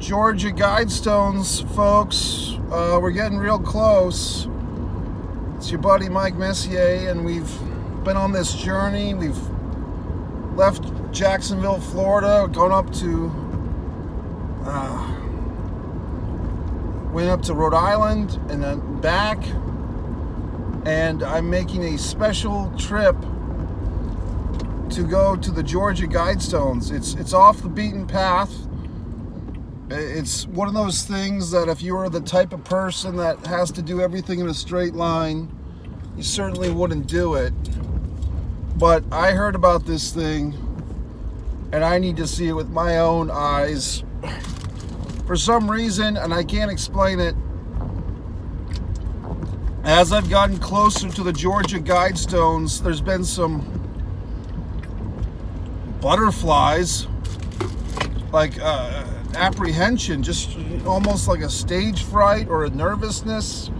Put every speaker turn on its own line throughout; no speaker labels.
Georgia Guidestones, folks. We're getting real close. It's your buddy Mike Messier, and we've been on this journey. We've left Jacksonville, Florida, gone up to went up to Rhode Island and then back, and I'm making a special trip to go to the Georgia Guidestones. It's off the beaten path. It's one of those things that if you were the type of person that has to do everything in a straight line, you certainly wouldn't do it. But I heard about this thing, and I need to see it with my own eyes. For some reason, and I can't explain it, as I've gotten closer to the Georgia Guidestones, there's been some butterflies, like apprehension, just almost like a stage fright or a nervousness.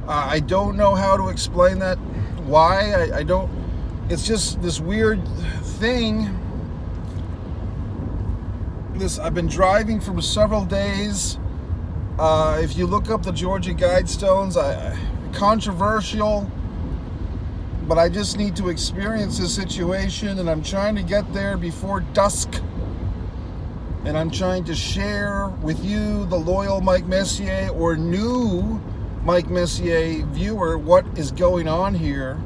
I don't know how to explain that. Why? I don't. It's just this weird thing. I've been driving for several days. If you look up the Georgia Guidestones, controversial, but I just need to experience this situation, and I'm trying to get there before dusk. And I'm trying to share with you, the loyal Mike Messier or new Mike Messier viewer, what is going on here.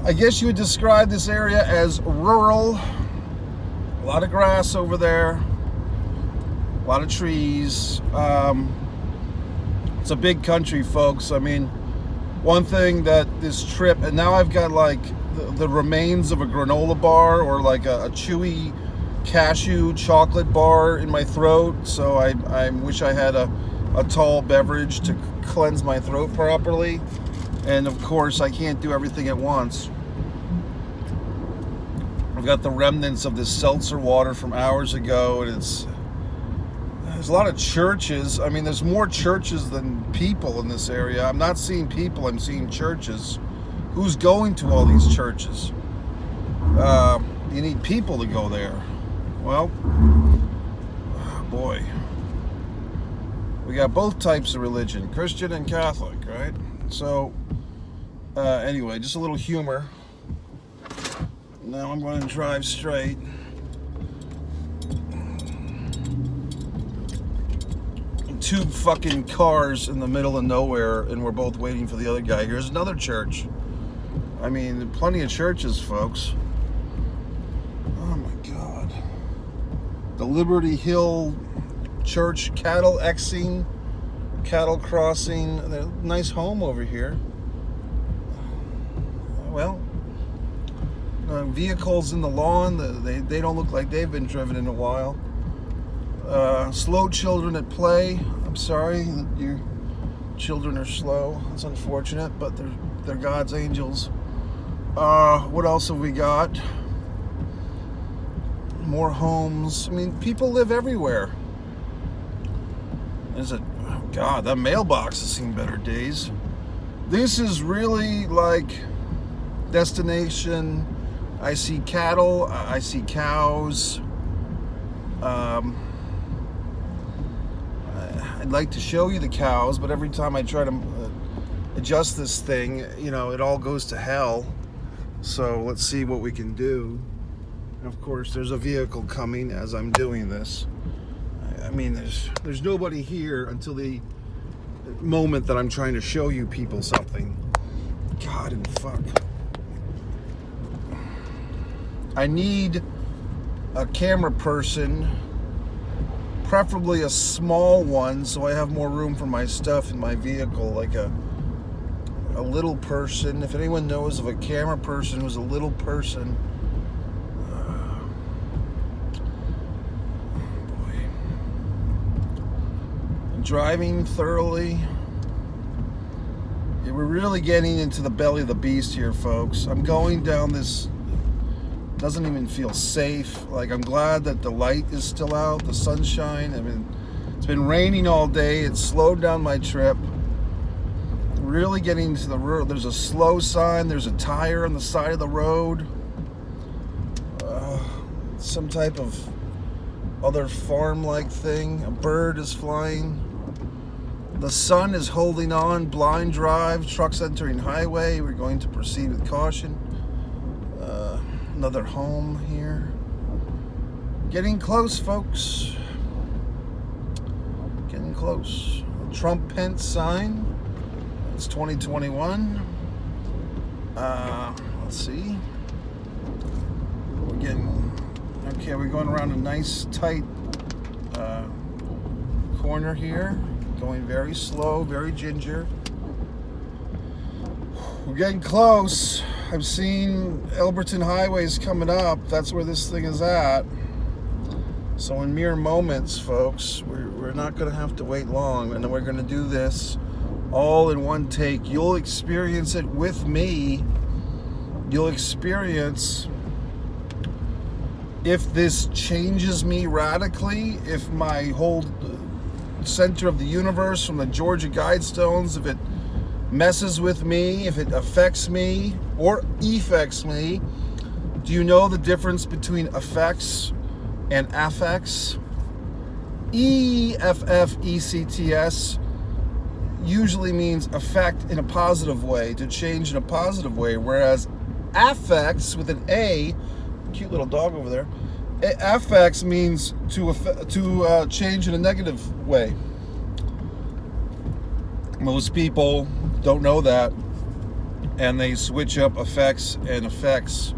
I guess you would describe this area as rural. A lot of grass over there, a lot of trees. It's a big country, folks. I mean, one thing that this trip, and now I've got like the remains of a granola bar or like a chewy cashew chocolate bar in my throat, so I wish I had a tall beverage to cleanse my throat properly. And of course I can't do everything at once. I've got the remnants of this seltzer water from hours ago, and there's a lot of churches. I mean, there's more churches than people in this area. I'm not seeing people, I'm seeing churches. Who's going to all these churches? You need people to go there. Well, oh boy, we got both types of religion, Christian and Catholic, right? So anyway, just a little humor. Now I'm going to drive straight. Two fucking cars in the middle of nowhere, and we're both waiting for the other guy. Here's another church. I mean, plenty of churches, folks. Oh my God. The Liberty Hill Church cattle Xing, cattle crossing. Nice home over here. Well, vehicles in the lawn. They don't look like they've been driven in a while. Slow children at play. I'm sorry that your children are slow. It's unfortunate, but they're God's angels. What else have we got? More homes. I mean, people live everywhere. Oh God, that mailbox has seen better days. This is really like destination. I see cattle, I see cows. I'd like to show you the cows, but every time I try to adjust this thing, you know, it all goes to hell. So let's see what we can do. And of course, there's a vehicle coming as I'm doing this. I mean, there's nobody here until the moment that I'm trying to show you people something. God and fuck. I need a camera person, preferably a small one, so I have more room for my stuff in my vehicle, like a little person. If anyone knows of a camera person who's a little person, boy. I'm driving thoroughly. Yeah, we're really getting into the belly of the beast here, folks. I'm going down this. Doesn't even feel safe. Like, I'm glad that the light is still out, the sunshine. I mean, it's been raining all day. It slowed down my trip. Really getting to the road. There's a slow sign. There's a tire on the side of the road. Some type of other farm-like thing. A bird is flying. The sun is holding on. Blind drive. Trucks entering highway. We're going to proceed with caution. Another home here. Getting close, folks. Getting close. Trump-Pence sign. It's 2021. Let's see. We're getting... Okay, we're going around a nice, tight corner here. Going very slow, very ginger. We're getting close. I've seen Elberton highways coming up. That's where this thing is at. So in mere moments, folks, we're not going to have to wait long. And then we're going to do this all in one take. You'll experience it with me. You'll experience if this changes me radically, if my whole center of the universe from the Georgia Guidestones, if it messes with me, if it affects me or effects me. Do you know the difference between effects and affects? EFFECTS usually means affect in a positive way, to change in a positive way, whereas affects with an A, cute little dog over there, affects means to change in a negative way. Most people don't know that, and they switch up effects and effects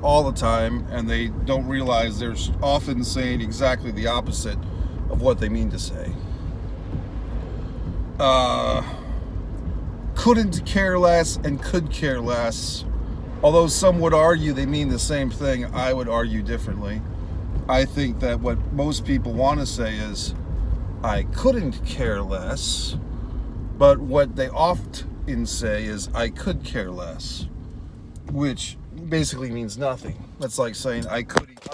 all the time, and they don't realize they're often saying exactly the opposite of what they mean to say. Couldn't care less and could care less. Although some would argue they mean the same thing, I would argue differently. I think that what most people want to say is, I couldn't care less, but what they often say is, I could care less, which basically means nothing. That's like saying, I could eat